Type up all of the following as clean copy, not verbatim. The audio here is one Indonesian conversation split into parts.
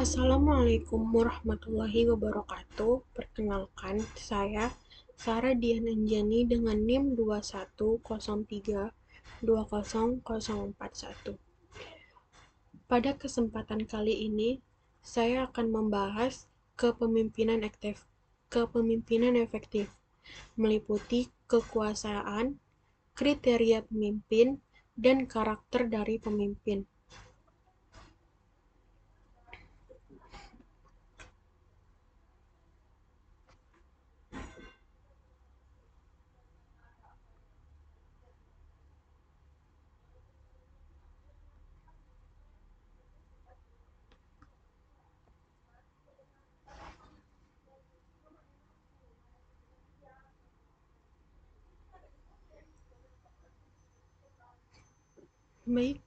Assalamualaikum warahmatullahi wabarakatuh. Perkenalkan, saya Sarah Dian Anjani dengan NIM 210320041. Pada kesempatan kali ini, saya akan membahas kepemimpinan efektif, meliputi kekuasaan, kriteria pemimpin, dan karakter dari pemimpin. Baik,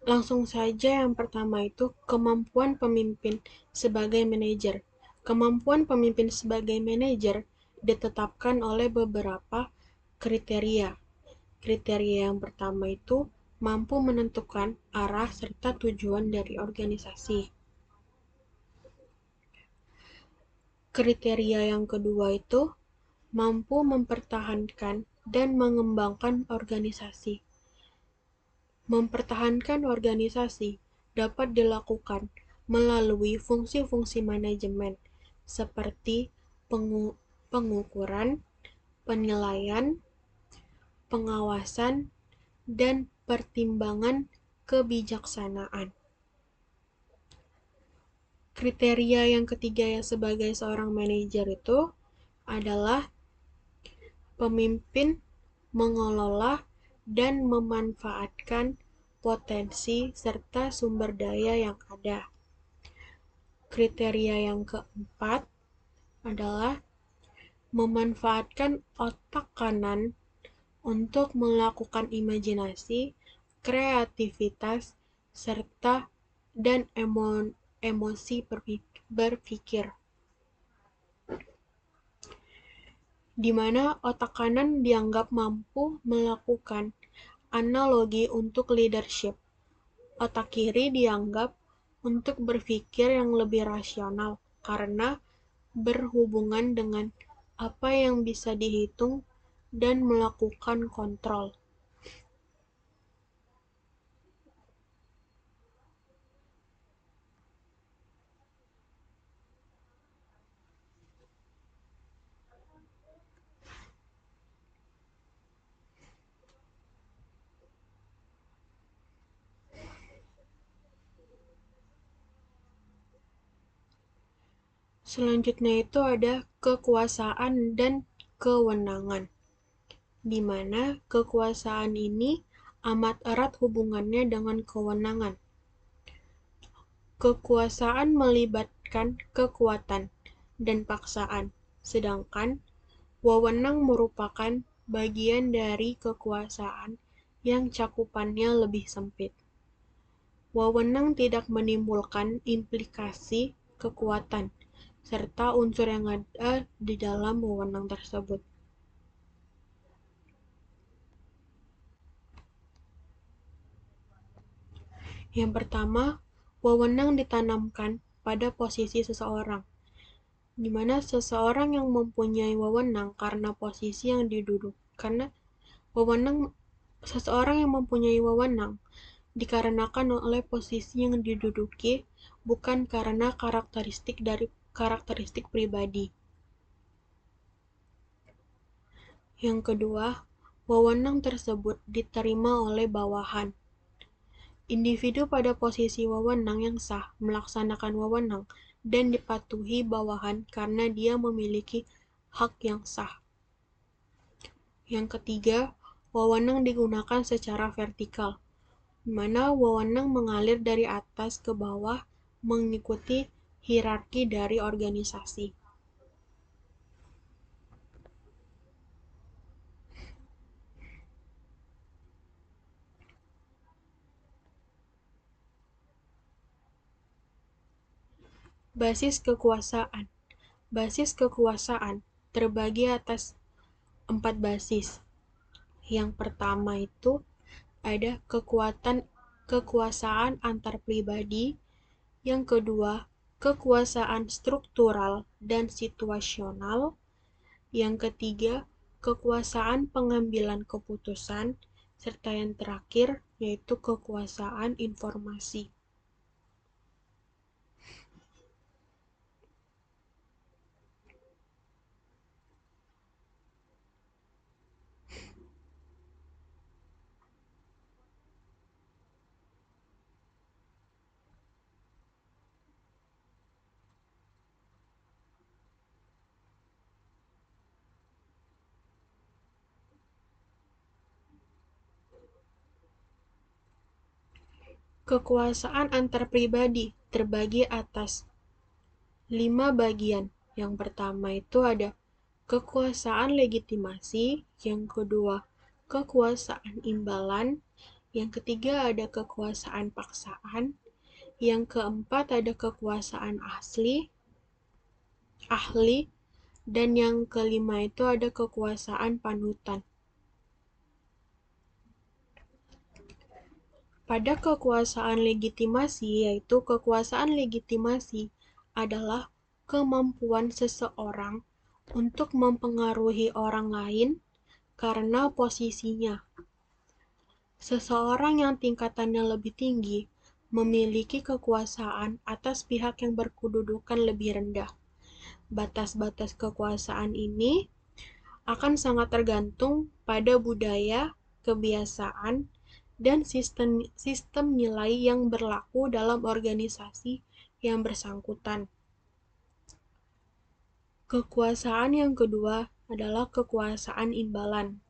langsung saja yang pertama itu kemampuan pemimpin sebagai manajer. Kemampuan pemimpin sebagai manajer ditetapkan oleh beberapa kriteria. Kriteria yang pertama itu mampu menentukan arah serta tujuan dari organisasi. Kriteria yang kedua itu mampu mempertahankan dan mengembangkan organisasi. Mempertahankan organisasi dapat dilakukan melalui fungsi-fungsi manajemen seperti pengukuran, penilaian, pengawasan, dan pertimbangan kebijaksanaan. Kriteria yang ketiga yang sebagai seorang manajer itu adalah pemimpin mengelola dan memanfaatkan potensi serta sumber daya yang ada. Kriteria yang keempat adalah memanfaatkan otak kanan untuk melakukan imajinasi, kreativitas, serta dan emosi berpikir, di mana otak kanan dianggap mampu melakukan analogi untuk leadership. Otak kiri dianggap untuk berpikir yang lebih rasional karena berhubungan dengan apa yang bisa dihitung dan melakukan kontrol. Selanjutnya itu ada kekuasaan dan kewenangan, di mana kekuasaan ini amat erat hubungannya dengan kewenangan. Kekuasaan melibatkan kekuatan dan paksaan, sedangkan wewenang merupakan bagian dari kekuasaan yang cakupannya lebih sempit. Wewenang tidak menimbulkan implikasi kekuatan, serta unsur yang ada di dalam wewenang tersebut. Yang pertama, wewenang ditanamkan pada posisi seseorang, di mana seseorang yang mempunyai wewenang karena posisi yang karena wewenang seseorang yang mempunyai wewenang dikarenakan oleh posisi yang diduduki, bukan karena karakteristik pribadi. Yang kedua, wewenang tersebut diterima oleh bawahan. Individu pada posisi wewenang yang sah melaksanakan wewenang dan dipatuhi bawahan karena dia memiliki hak yang sah. Yang ketiga, wewenang digunakan secara vertikal, di mana wewenang mengalir dari atas ke bawah mengikuti hierarki dari organisasi. Basis kekuasaan. Basis kekuasaan terbagi atas 4 basis. Yang pertama itu ada kekuasaan antar pribadi, yang kedua kekuasaan struktural dan situasional. Yang ketiga, kekuasaan pengambilan keputusan. Serta yang terakhir, yaitu kekuasaan informasi. Kekuasaan antar pribadi terbagi atas 5 bagian. Yang pertama itu ada kekuasaan legitimasi, yang kedua kekuasaan imbalan, yang ketiga ada kekuasaan paksaan, yang keempat ada kekuasaan ahli, dan yang kelima itu ada kekuasaan panutan. Pada kekuasaan legitimasi, yaitu kekuasaan legitimasi adalah kemampuan seseorang untuk mempengaruhi orang lain karena posisinya. Seseorang yang tingkatannya lebih tinggi memiliki kekuasaan atas pihak yang berkedudukan lebih rendah. Batas-batas kekuasaan ini akan sangat tergantung pada budaya, kebiasaan, dan sistem nilai yang berlaku dalam organisasi yang bersangkutan. Kekuasaan yang kedua adalah kekuasaan imbalan,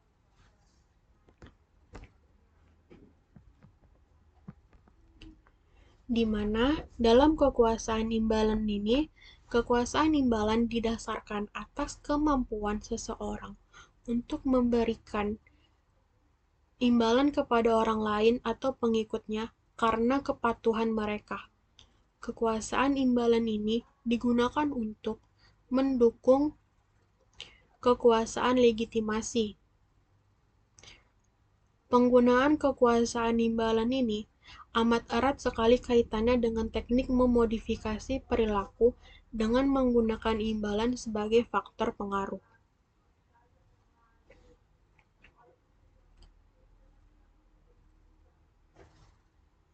di mana dalam kekuasaan imbalan ini, kekuasaan imbalan didasarkan atas kemampuan seseorang untuk memberikan imbalan kepada orang lain atau pengikutnya karena kepatuhan mereka. Kekuasaan imbalan ini digunakan untuk mendukung kekuasaan legitimasi. Penggunaan kekuasaan imbalan ini amat erat sekali kaitannya dengan teknik memodifikasi perilaku dengan menggunakan imbalan sebagai faktor pengaruh.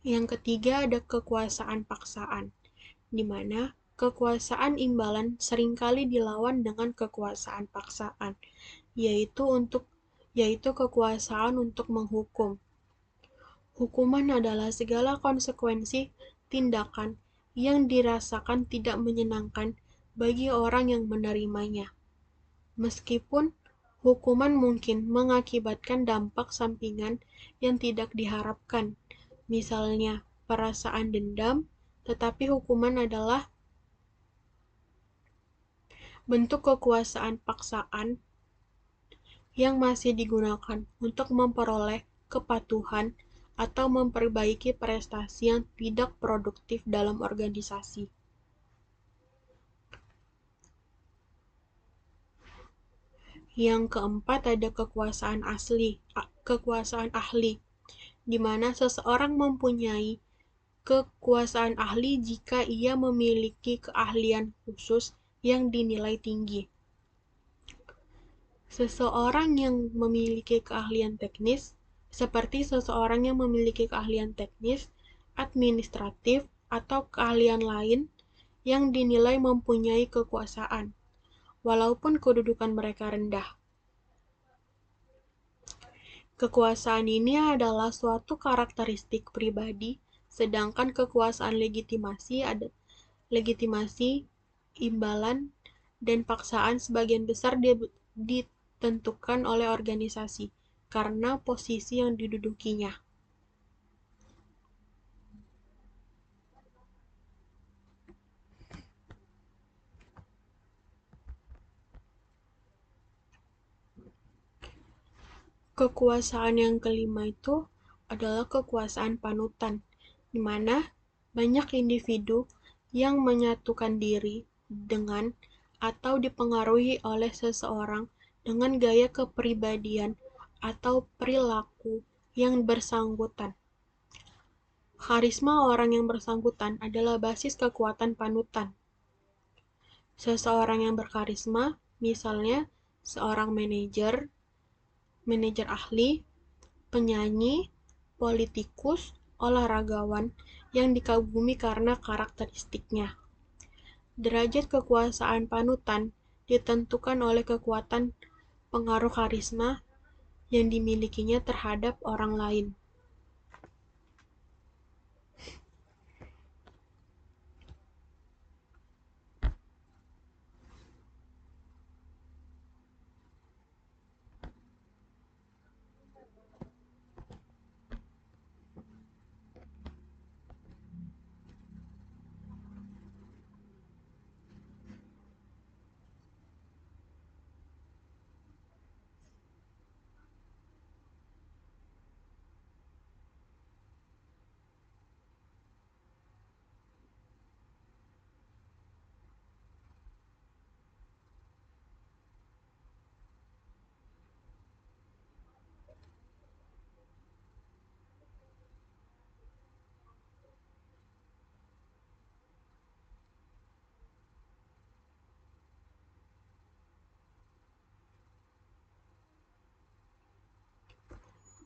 Yang ketiga ada kekuasaan paksaan, di mana kekuasaan imbalan seringkali dilawan dengan kekuasaan paksaan, yaitu kekuasaan untuk menghukum. Hukuman adalah segala konsekuensi tindakan yang dirasakan tidak menyenangkan bagi orang yang menerimanya. Meskipun hukuman mungkin mengakibatkan dampak sampingan yang tidak diharapkan, misalnya perasaan dendam, tetapi hukuman adalah bentuk kekuasaan paksaan yang masih digunakan untuk memperoleh kepatuhan atau memperbaiki prestasi yang tidak produktif dalam organisasi. Yang keempat ada kekuasaan ahli, di mana seseorang mempunyai kekuasaan ahli jika ia memiliki keahlian khusus yang dinilai tinggi. Seseorang yang memiliki keahlian teknis, seperti seseorang yang memiliki keahlian teknis, administratif, atau keahlian lain yang dinilai mempunyai kekuasaan, walaupun kedudukan mereka rendah. Kekuasaan ini adalah suatu karakteristik pribadi, sedangkan kekuasaan legitimasi, imbalan, dan paksaan sebagian besar ditentukan oleh organisasi karena posisi yang didudukinya. Kekuasaan yang kelima itu adalah kekuasaan panutan, di mana banyak individu yang menyatukan diri dengan atau dipengaruhi oleh seseorang dengan gaya kepribadian atau perilaku yang bersangkutan. Karisma orang yang bersangkutan adalah basis kekuatan panutan. Seseorang yang berkarisma, misalnya seorang manajer ahli, penyanyi, politikus, olahragawan yang dikagumi karena karakteristiknya. Derajat kekuasaan panutan ditentukan oleh kekuatan pengaruh karisma yang dimilikinya terhadap orang lain.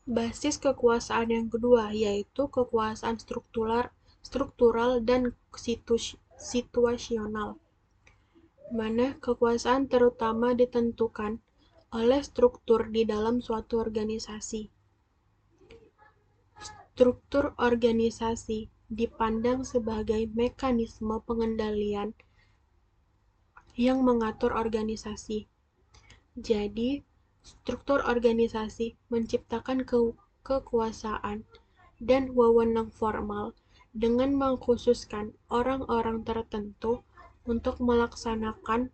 Basis kekuasaan yang kedua yaitu kekuasaan struktural dan situasional, mana kekuasaan terutama ditentukan oleh struktur di dalam suatu organisasi. Struktur organisasi dipandang sebagai mekanisme pengendalian yang mengatur organisasi. Jadi, struktur organisasi menciptakan kekuasaan dan wewenang formal dengan mengkhususkan orang-orang tertentu untuk melaksanakan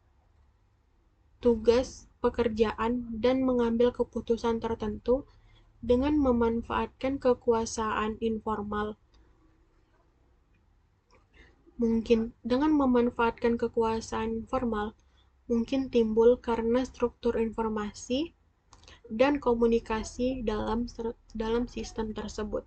tugas pekerjaan dan mengambil keputusan tertentu dengan memanfaatkan kekuasaan informal. Mungkin timbul karena struktur informasi dan komunikasi dalam sistem tersebut.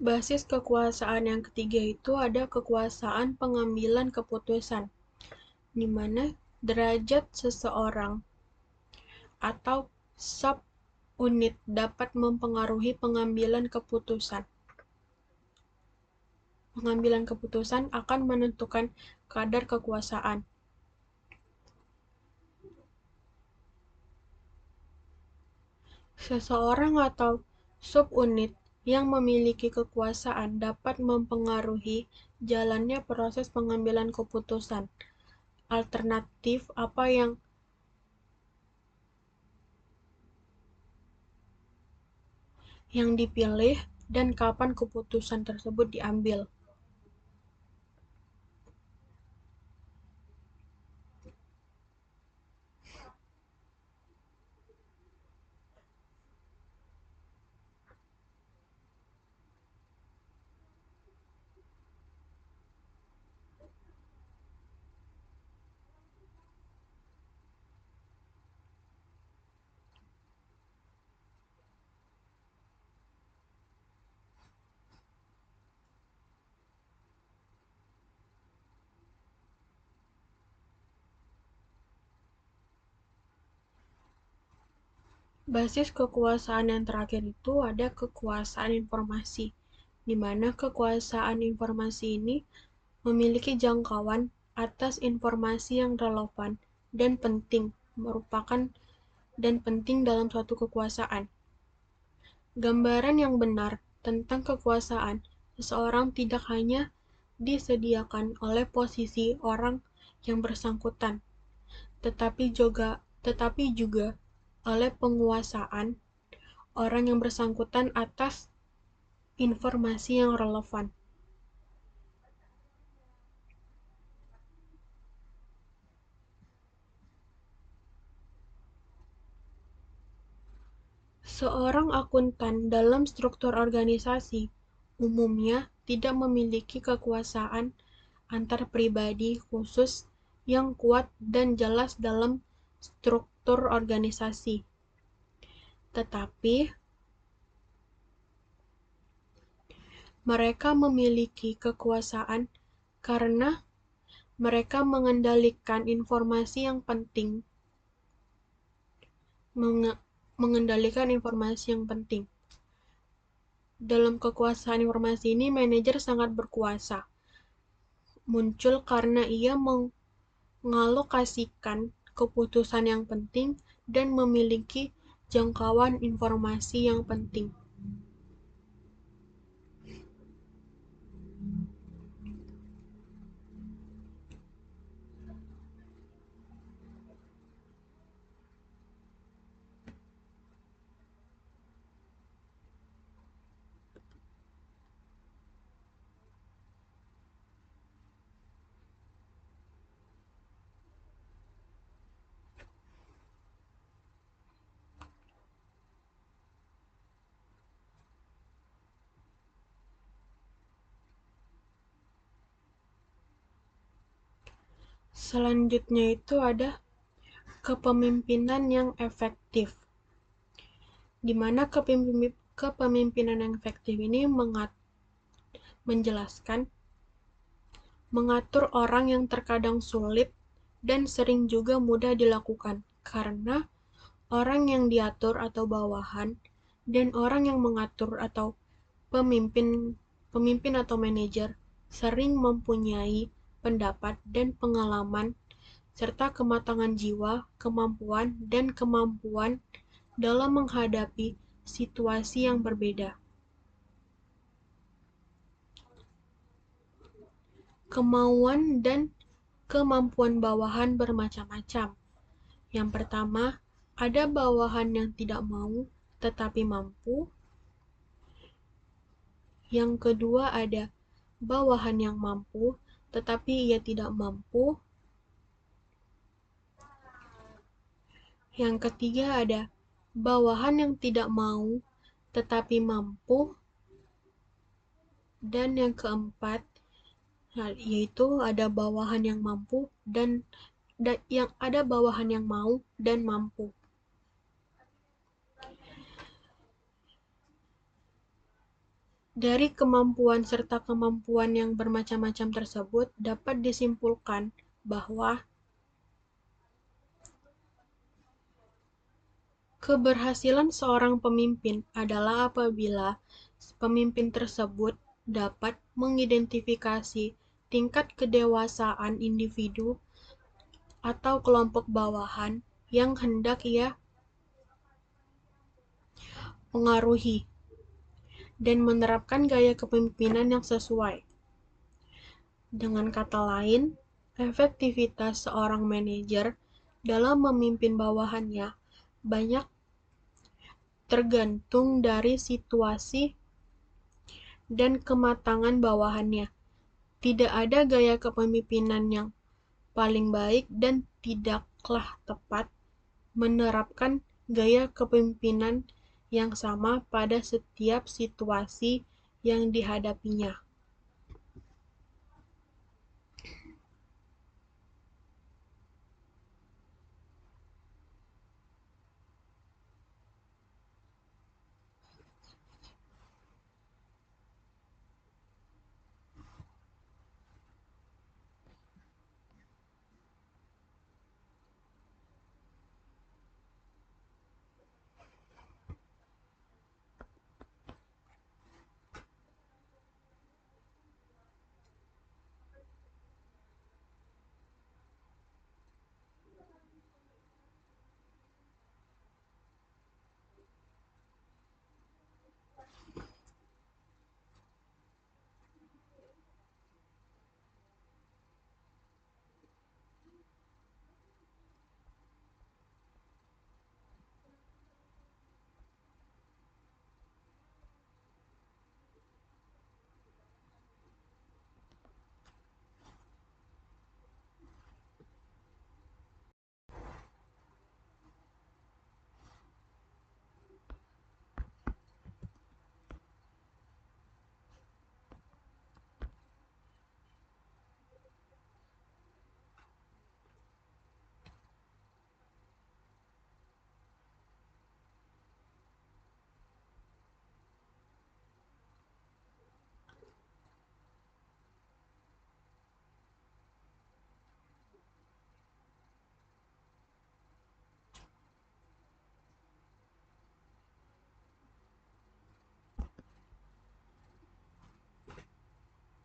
Basis kekuasaan yang ketiga itu ada kekuasaan pengambilan keputusan, di mana derajat seseorang atau sub-unit dapat mempengaruhi pengambilan keputusan. Pengambilan keputusan akan menentukan kadar kekuasaan. Seseorang atau sub-unit yang memiliki kekuasaan dapat mempengaruhi jalannya proses pengambilan keputusan. Alternatif apa yang dipilih dan kapan keputusan tersebut diambil. Basis kekuasaan yang terakhir itu ada kekuasaan informasi, di mana kekuasaan informasi ini memiliki jangkauan atas informasi yang relevan dan penting dalam suatu kekuasaan. Gambaran yang benar tentang kekuasaan seseorang tidak hanya disediakan oleh posisi orang yang bersangkutan, tetapi juga oleh penguasaan orang yang bersangkutan atas informasi yang relevan. Seorang akuntan dalam struktur organisasi umumnya tidak memiliki kekuasaan antar pribadi khusus yang kuat dan jelas dalam struktur organisasi, tetapi mereka memiliki kekuasaan karena mereka mengendalikan informasi yang penting. Dalam kekuasaan informasi ini, manajer sangat berkuasa. Muncul karena ia mengalokasikan keputusan yang penting dan memiliki jangkauan informasi yang penting. Selanjutnya itu ada kepemimpinan yang efektif, di mana kepemimpinan yang efektif ini menjelaskan mengatur orang yang terkadang sulit dan sering juga mudah dilakukan, karena orang yang diatur atau bawahan dan orang yang mengatur atau pemimpin pemimpin atau manajer sering mempunyai pendapat dan pengalaman serta kematangan jiwa, kemampuan, dan kemampuan dalam menghadapi situasi yang berbeda. Kemauan dan kemampuan bawahan bermacam-macam. Yang pertama, ada bawahan yang tidak mau tetapi mampu. Yang kedua, ada bawahan yang mampu tetapi ia tidak mampu. Yang ketiga, ada bawahan yang tidak mau tetapi mampu. Dan yang keempat, yaitu ada bawahan yang mampu bawahan yang mau dan mampu. Dari kemampuan serta kemampuan yang bermacam-macam tersebut dapat disimpulkan bahwa keberhasilan seorang pemimpin adalah apabila pemimpin tersebut dapat mengidentifikasi tingkat kedewasaan individu atau kelompok bawahan yang hendak ia pengaruhi dan menerapkan gaya kepemimpinan yang sesuai. Dengan kata lain, efektivitas seorang manajer dalam memimpin bawahannya banyak tergantung dari situasi dan kematangan bawahannya. Tidak ada gaya kepemimpinan yang paling baik dan tidaklah tepat menerapkan gaya kepemimpinan yang sama pada setiap situasi yang dihadapinya.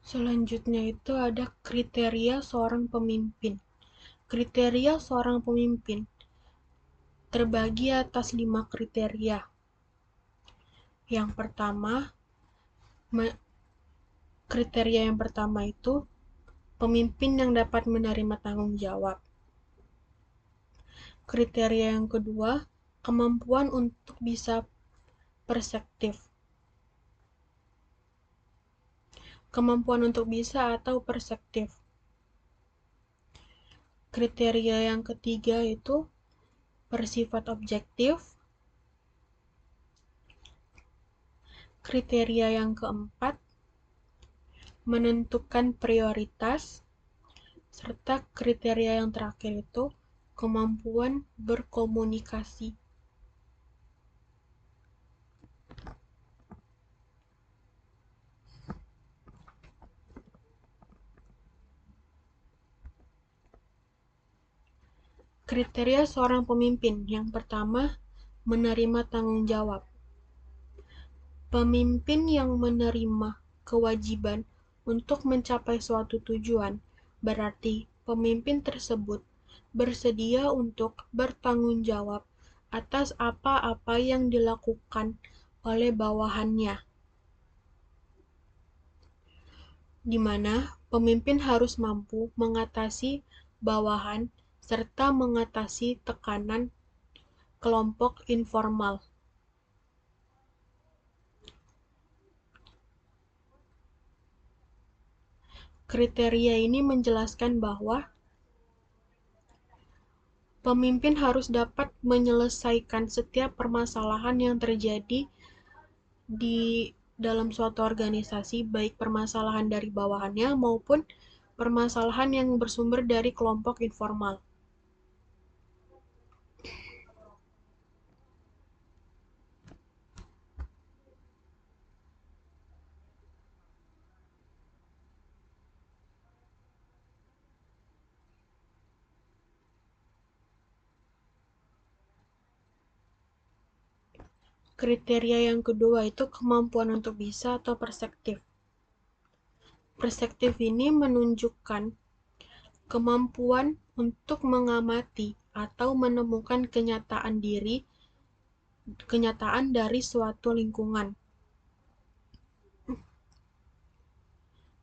Selanjutnya itu ada kriteria seorang pemimpin. Kriteria seorang pemimpin terbagi atas 5 kriteria. Yang pertama, kriteria yang pertama itu pemimpin yang dapat menerima tanggung jawab. Kriteria yang kedua, kemampuan untuk bisa perspektif. Kemampuan untuk bisa atau perspektif. Kriteria yang ketiga itu bersifat objektif. Kriteria yang keempat, menentukan prioritas. Serta kriteria yang terakhir itu kemampuan berkomunikasi. Kriteria seorang pemimpin. Yang pertama, menerima tanggung jawab. Pemimpin yang menerima kewajiban untuk mencapai suatu tujuan, berarti pemimpin tersebut bersedia untuk bertanggung jawab atas apa-apa yang dilakukan oleh bawahannya, di mana pemimpin harus mampu mengatasi bawahan serta mengatasi tekanan kelompok informal. Kriteria ini menjelaskan bahwa pemimpin harus dapat menyelesaikan setiap permasalahan yang terjadi di dalam suatu organisasi, baik permasalahan dari bawahannya maupun permasalahan yang bersumber dari kelompok informal. Kriteria yang kedua itu kemampuan untuk bisa atau perspektif. Perspektif ini menunjukkan kemampuan untuk mengamati atau menemukan kenyataan dari suatu lingkungan.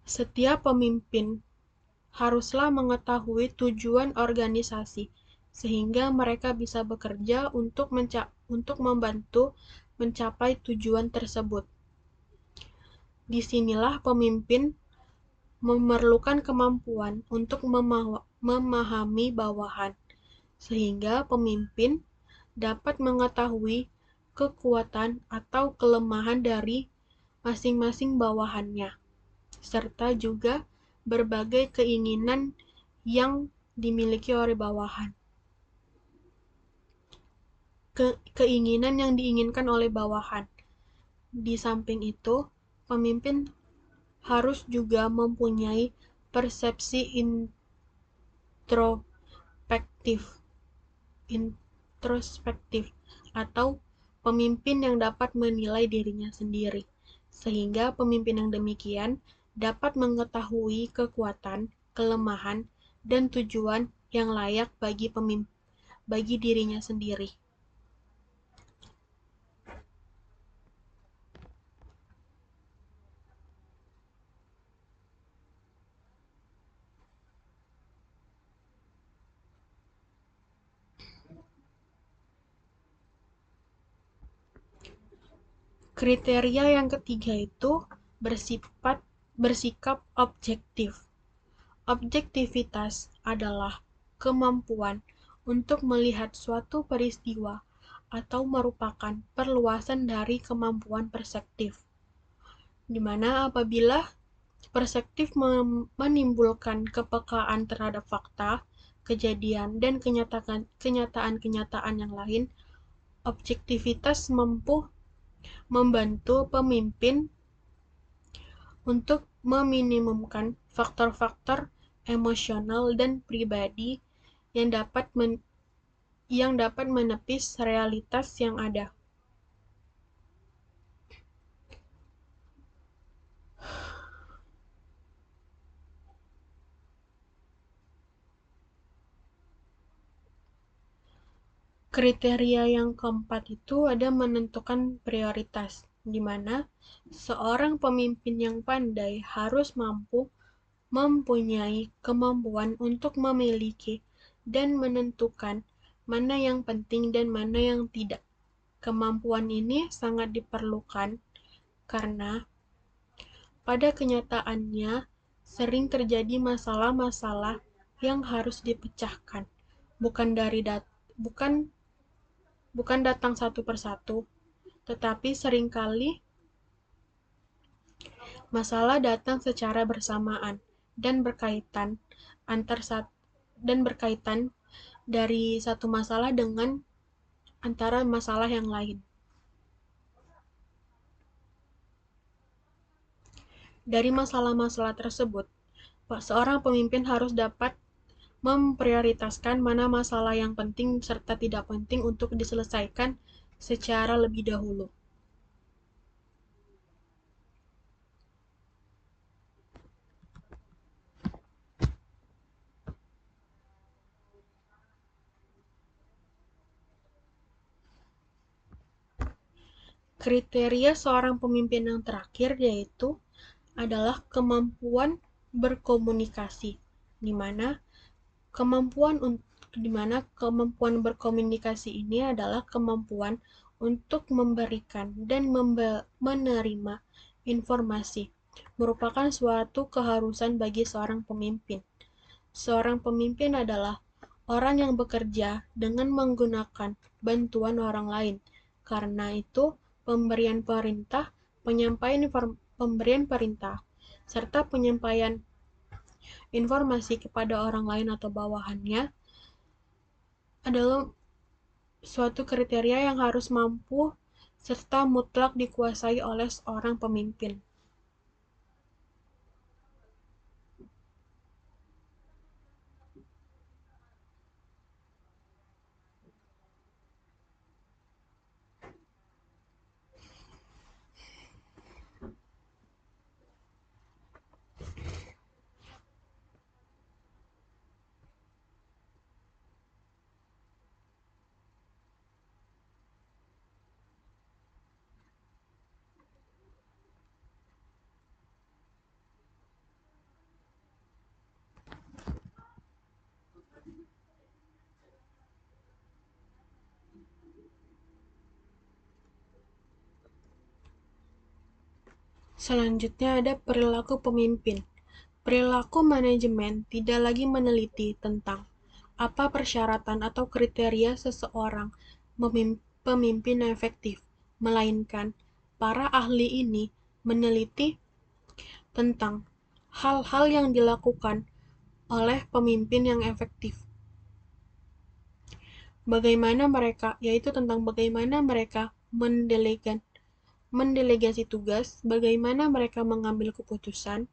Setiap pemimpin haruslah mengetahui tujuan organisasi, sehingga mereka bisa bekerja untuk membantu mencapai tujuan tersebut. Disinilah pemimpin memerlukan kemampuan untuk memahami bawahan, sehingga pemimpin dapat mengetahui kekuatan atau kelemahan dari masing-masing bawahannya, serta juga berbagai keinginan yang dimiliki oleh bawahan. Keinginan yang diinginkan oleh bawahan. Di samping itu, pemimpin harus juga mempunyai persepsi introspektif atau pemimpin yang dapat menilai dirinya sendiri, sehingga pemimpin yang demikian dapat mengetahui kekuatan, kelemahan, dan tujuan yang layak bagi dirinya sendiri. Kriteria yang ketiga itu bersikap objektif. Objektivitas adalah kemampuan untuk melihat suatu peristiwa atau merupakan perluasan dari kemampuan perspektif, di mana apabila perspektif menimbulkan kepekaan terhadap fakta, kejadian, dan kenyataan-kenyataan yang lain, objektivitas mampu membantu pemimpin untuk meminimumkan faktor-faktor emosional dan pribadi yang dapat menepis realitas yang ada. Kriteria yang keempat itu ada menentukan prioritas, di mana seorang pemimpin yang pandai harus mempunyai kemampuan untuk memiliki dan menentukan mana yang penting dan mana yang tidak. Kemampuan ini sangat diperlukan karena pada kenyataannya sering terjadi masalah-masalah yang harus dipecahkan, bukan dari bukan bukan datang satu persatu, tetapi seringkali masalah datang secara bersamaan dan berkaitan antar sat- dan berkaitan dari satu masalah dengan antara masalah yang lain. Dari masalah-masalah tersebut, seorang pemimpin harus dapat memprioritaskan mana masalah yang penting serta tidak penting untuk diselesaikan secara lebih dahulu. Kriteria seorang pemimpin yang terakhir yaitu adalah kemampuan berkomunikasi, di mana kemampuan di mana kemampuan berkomunikasi ini adalah kemampuan untuk memberikan dan menerima informasi, merupakan suatu keharusan bagi seorang pemimpin. Seorang pemimpin adalah orang yang bekerja dengan menggunakan bantuan orang lain. Karena itu, pemberian perintah serta penyampaian informasi kepada orang lain atau bawahannya adalah suatu kriteria yang harus mampu serta mutlak dikuasai oleh seorang pemimpin. Selanjutnya ada perilaku pemimpin. Perilaku manajemen tidak lagi meneliti tentang apa persyaratan atau kriteria seseorang pemimpin efektif, melainkan para ahli ini meneliti tentang hal-hal yang dilakukan oleh pemimpin yang efektif. Bagaimana mereka, yaitu tentang bagaimana mereka mendelegasi tugas, bagaimana mereka mengambil keputusan,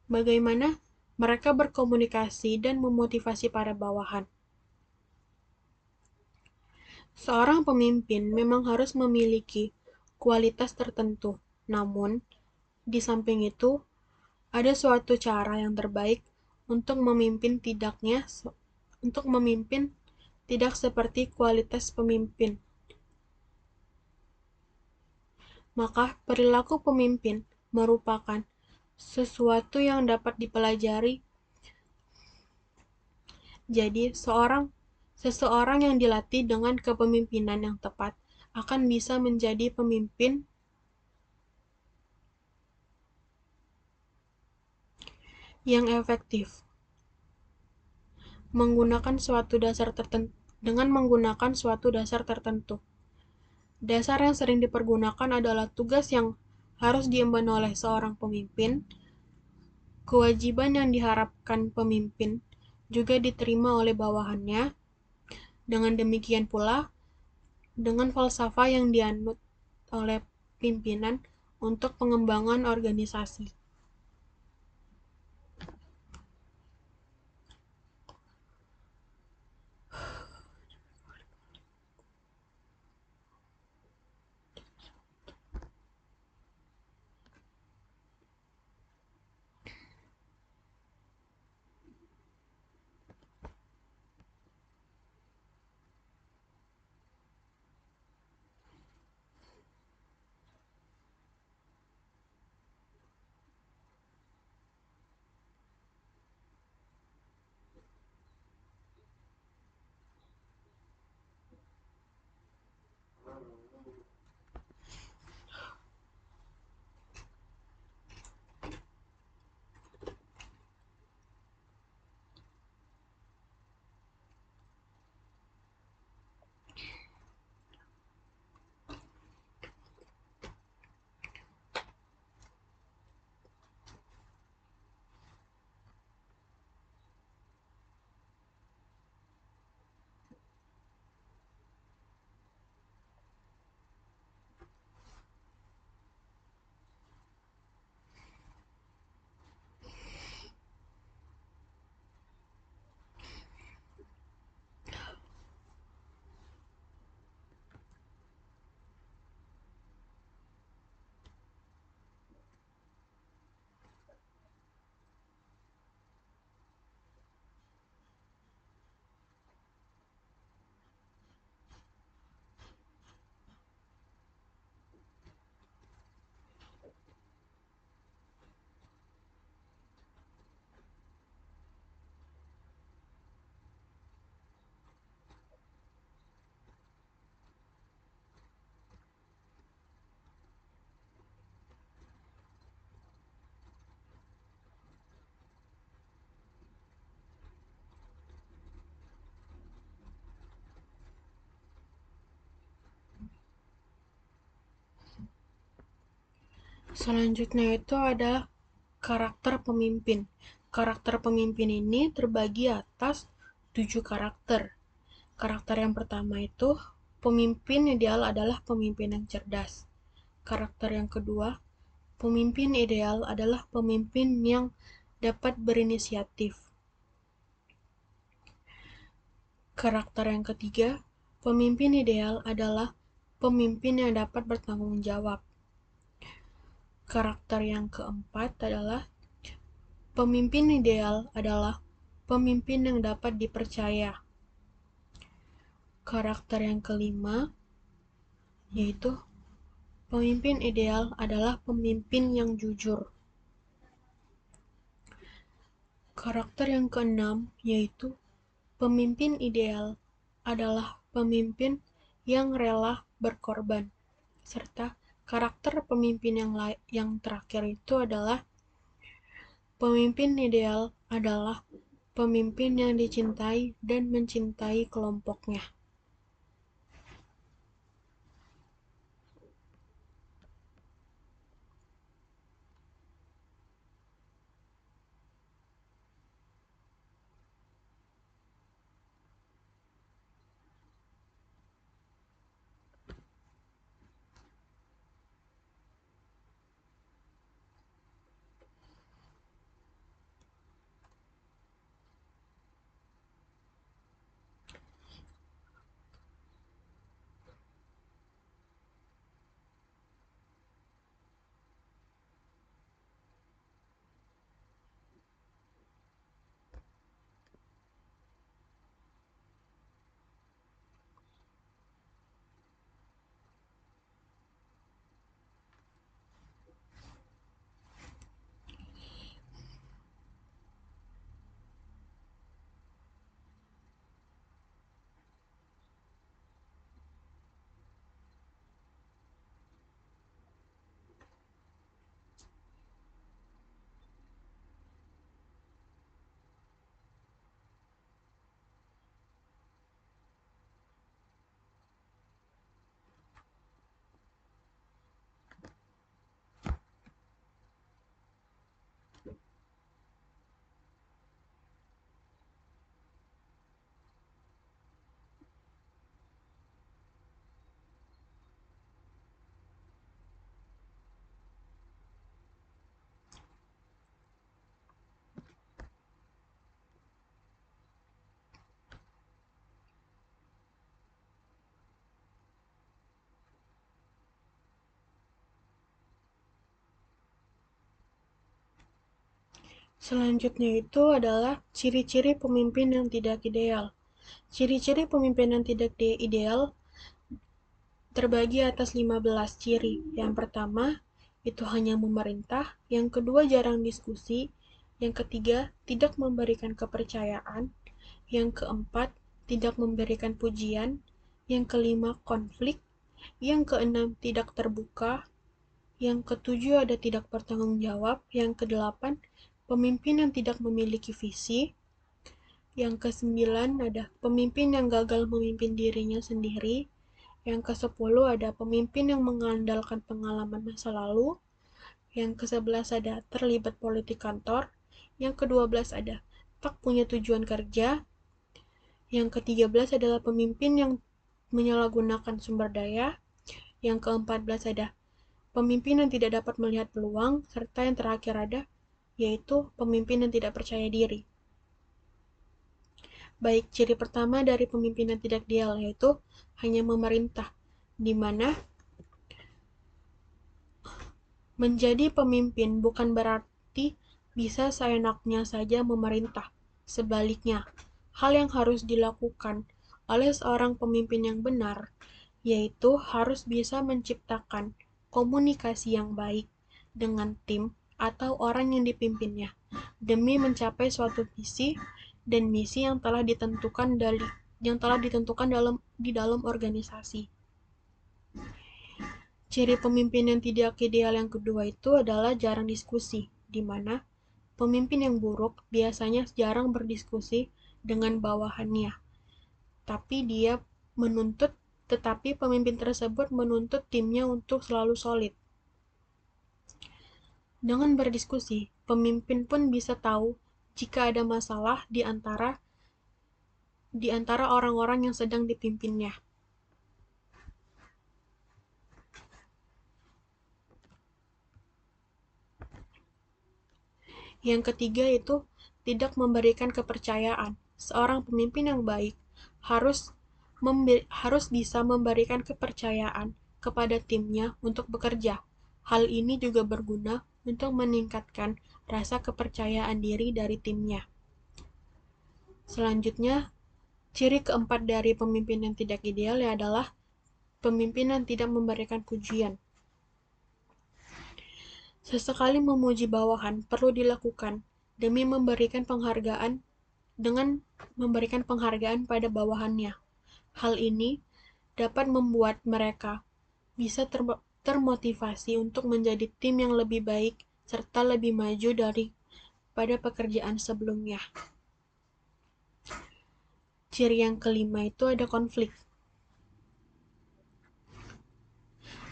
bagaimana mereka berkomunikasi dan memotivasi para bawahan. Seorang pemimpin memang harus memiliki kualitas tertentu, namun di samping itu ada suatu cara yang terbaik untuk memimpin tidak seperti kualitas pemimpin. Maka perilaku pemimpin merupakan sesuatu yang dapat dipelajari. Jadi, seseorang yang dilatih dengan kepemimpinan yang tepat akan bisa menjadi pemimpin yang efektif dengan menggunakan suatu dasar tertentu. Dasar yang sering dipergunakan adalah tugas yang harus diemban oleh seorang pemimpin, kewajiban yang diharapkan pemimpin juga diterima oleh bawahannya. Dengan demikian pula, dengan falsafah yang dianut oleh pimpinan untuk pengembangan organisasi. Selanjutnya itu adalah karakter pemimpin. Karakter pemimpin ini terbagi atas 7 karakter. Karakter yang pertama itu, pemimpin ideal adalah pemimpin yang cerdas. Karakter yang kedua, pemimpin ideal adalah pemimpin yang dapat berinisiatif. Karakter yang ketiga, pemimpin ideal adalah pemimpin yang dapat bertanggung jawab. Karakter yang keempat adalah pemimpin ideal adalah pemimpin yang dapat dipercaya. Karakter yang kelima yaitu pemimpin ideal adalah pemimpin yang jujur. Karakter yang keenam yaitu pemimpin ideal adalah pemimpin yang rela berkorban. Serta karakter pemimpin yang terakhir itu adalah pemimpin ideal adalah pemimpin yang dicintai dan mencintai kelompoknya. Selanjutnya itu adalah ciri-ciri pemimpin yang tidak ideal. Ciri-ciri pemimpin yang tidak ideal terbagi atas 15 ciri. Yang pertama, itu hanya memerintah. Yang kedua, jarang diskusi. Yang ketiga, tidak memberikan kepercayaan. Yang keempat, tidak memberikan pujian. Yang kelima, konflik. Yang keenam, tidak terbuka. Yang ketujuh, ada tidak bertanggung jawab. Yang kedelapan, pemimpin yang tidak memiliki visi. Yang kesembilan, ada pemimpin yang gagal memimpin dirinya sendiri. Yang ke-10 ada pemimpin yang mengandalkan pengalaman masa lalu. Yang ke-11 ada terlibat politik kantor. Yang ke-12 ada tak punya tujuan kerja. Yang ke-13 adalah pemimpin yang menyalahgunakan sumber daya. Yang ke-14 ada pemimpin yang tidak dapat melihat peluang. Serta yang terakhir ada yaitu pemimpin yang tidak percaya diri. Baik, ciri pertama dari pemimpin yang tidak ideal yaitu hanya memerintah, di mana menjadi pemimpin bukan berarti bisa seenaknya saja memerintah. Sebaliknya, hal yang harus dilakukan oleh seorang pemimpin yang benar yaitu harus bisa menciptakan komunikasi yang baik dengan tim atau orang yang dipimpinnya demi mencapai suatu visi dan misi yang telah ditentukan di dalam organisasi. Ciri pemimpin yang tidak ideal yang kedua itu adalah jarang diskusi, di mana pemimpin yang buruk biasanya jarang berdiskusi dengan bawahannya. Tetapi pemimpin tersebut menuntut timnya untuk selalu solid. Dengan berdiskusi, pemimpin pun bisa tahu jika ada masalah di antara orang-orang yang sedang dipimpinnya. Yang ketiga itu tidak memberikan kepercayaan. Seorang pemimpin yang baik harus bisa memberikan kepercayaan kepada timnya untuk bekerja. Hal ini juga berguna untuk meningkatkan rasa kepercayaan diri dari timnya. Selanjutnya, ciri keempat dari pemimpin yang tidak ideal adalah pemimpin yang tidak memberikan pujian. Sesekali memuji bawahan perlu dilakukan demi memberikan penghargaan pada bawahannya. Hal ini dapat membuat mereka bisa termotivasi untuk menjadi tim yang lebih baik serta lebih maju pada pekerjaan sebelumnya. Ciri yang kelima itu ada konflik.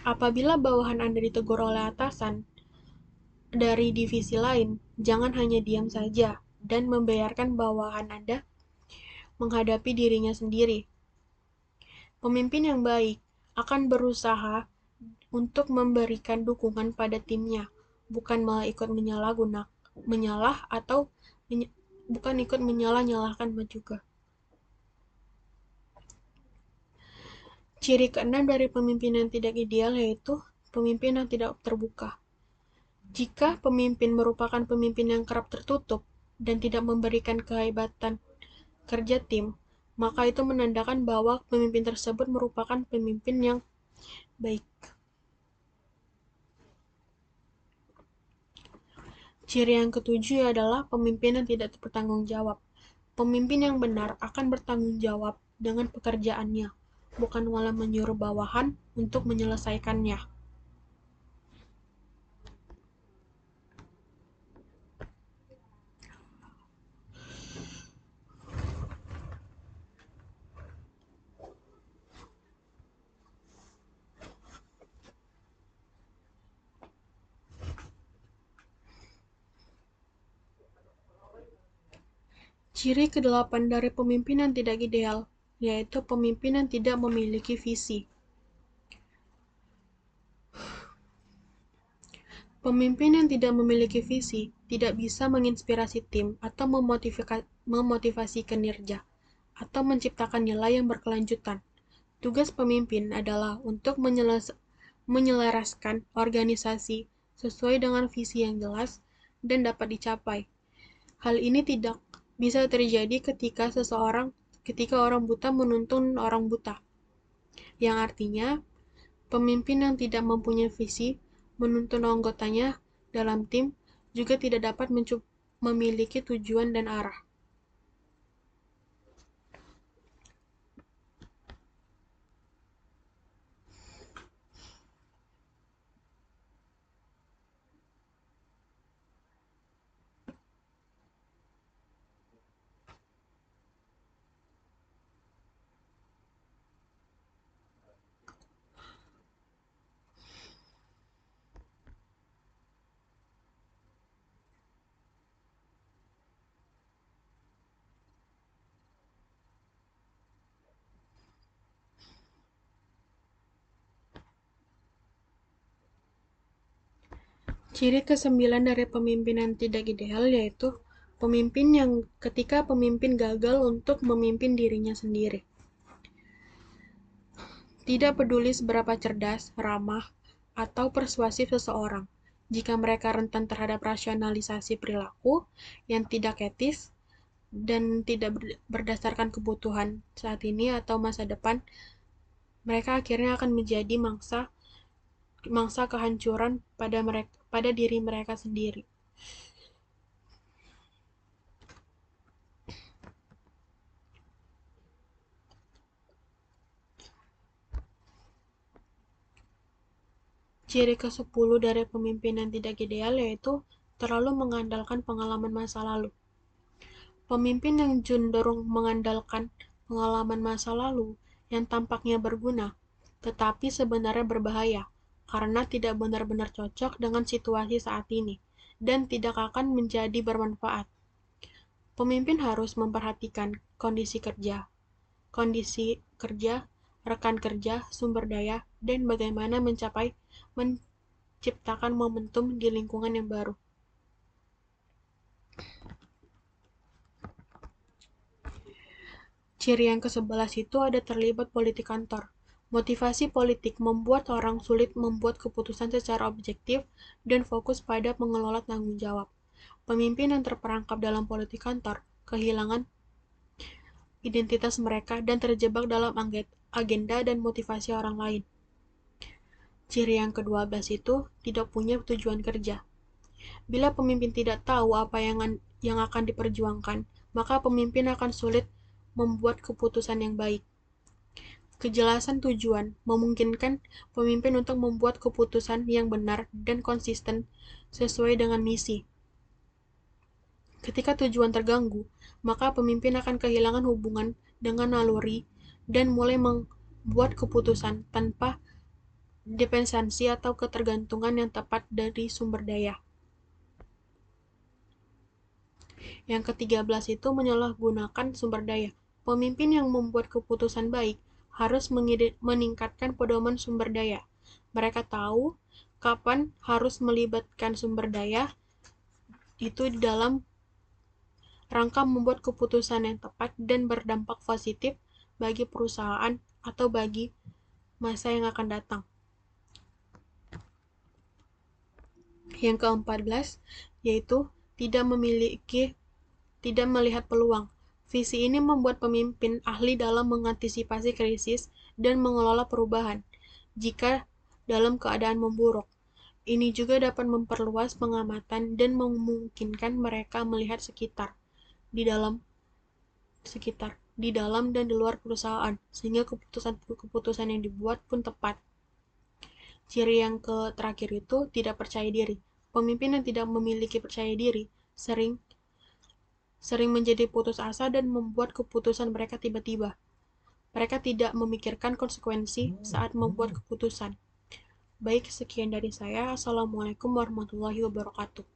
Apabila bawahan Anda ditegur oleh atasan dari divisi lain, jangan hanya diam saja dan membiarkan bawahan Anda menghadapi dirinya sendiri. Pemimpin yang baik akan berusaha untuk memberikan dukungan pada timnya, bukan malah ikut menyalah-nyalahkan juga. Ciri keenam dari pemimpin yang tidak ideal yaitu pemimpin yang tidak terbuka. Jika pemimpin merupakan pemimpin yang kerap tertutup dan tidak memberikan kehebatan kerja tim, maka itu menandakan bahwa pemimpin tersebut merupakan pemimpin yang baik. Ciri yang ketujuh adalah pemimpin yang tidak bertanggung jawab. Pemimpin yang benar akan bertanggung jawab dengan pekerjaannya, bukan malah menyuruh bawahan untuk menyelesaikannya. Ciri kedelapan dari pemimpin yang tidak ideal, yaitu pemimpin yang tidak memiliki visi. Pemimpin yang tidak memiliki visi tidak bisa menginspirasi tim atau memotivasi kinerja, atau menciptakan nilai yang berkelanjutan. Tugas pemimpin adalah untuk menyelaraskan organisasi sesuai dengan visi yang jelas dan dapat dicapai. Hal ini tidak bisa terjadi ketika orang buta menuntun orang buta, yang artinya pemimpin yang tidak mempunyai visi menuntun anggotanya dalam tim juga tidak dapat memiliki tujuan dan arah. Ciri kesembilan dari pemimpin yang tidak ideal yaitu ketika pemimpin gagal untuk memimpin dirinya sendiri. Tidak peduli seberapa cerdas, ramah, atau persuasif seseorang, jika mereka rentan terhadap rasionalisasi perilaku yang tidak etis dan tidak berdasarkan kebutuhan saat ini atau masa depan, mereka akhirnya akan menjadi mangsa kehancuran pada diri mereka sendiri. Ciri ke-10 dari pemimpin yang tidak ideal yaitu terlalu mengandalkan pengalaman masa lalu. Pemimpin yang cenderung mengandalkan pengalaman masa lalu yang tampaknya berguna, tetapi sebenarnya berbahaya, karena tidak benar-benar cocok dengan situasi saat ini dan tidak akan menjadi bermanfaat. Pemimpin harus memperhatikan kondisi kerja, rekan kerja, sumber daya, dan bagaimana menciptakan momentum di lingkungan yang baru. Ciri yang ke-11 itu ada terlibat politik kantor. Motivasi politik membuat orang sulit membuat keputusan secara objektif dan fokus pada mengelola tanggung jawab. Pemimpin yang terperangkap dalam politik kantor kehilangan identitas mereka dan terjebak dalam agenda dan motivasi orang lain. Ciri yang ke-12 itu tidak punya tujuan kerja. Bila pemimpin tidak tahu apa yang akan diperjuangkan, maka pemimpin akan sulit membuat keputusan yang baik. Kejelasan tujuan memungkinkan pemimpin untuk membuat keputusan yang benar dan konsisten sesuai dengan misi. Ketika tujuan terganggu, maka pemimpin akan kehilangan hubungan dengan naluri dan mulai membuat keputusan tanpa dependensi atau ketergantungan yang tepat dari sumber daya. Yang ke-13 itu menyalahgunakan sumber daya. Pemimpin yang membuat keputusan baik harus meningkatkan pedoman sumber daya. Mereka tahu kapan harus melibatkan sumber daya itu di dalam rangka membuat keputusan yang tepat dan berdampak positif bagi perusahaan atau bagi masa yang akan datang. Yang ke-14 yaitu tidak melihat peluang. Visi ini membuat pemimpin ahli dalam mengantisipasi krisis dan mengelola perubahan jika dalam keadaan memburuk. Ini juga dapat memperluas pengamatan dan memungkinkan mereka melihat di dalam dan di luar perusahaan, sehingga keputusan yang dibuat pun tepat. Ciri yang terakhir itu tidak percaya diri. Pemimpin yang tidak memiliki percaya diri sering menjadi putus asa dan membuat keputusan mereka tiba-tiba. Mereka tidak memikirkan konsekuensi saat membuat keputusan. Baik, sekian dari saya. Assalamualaikum warahmatullahi wabarakatuh.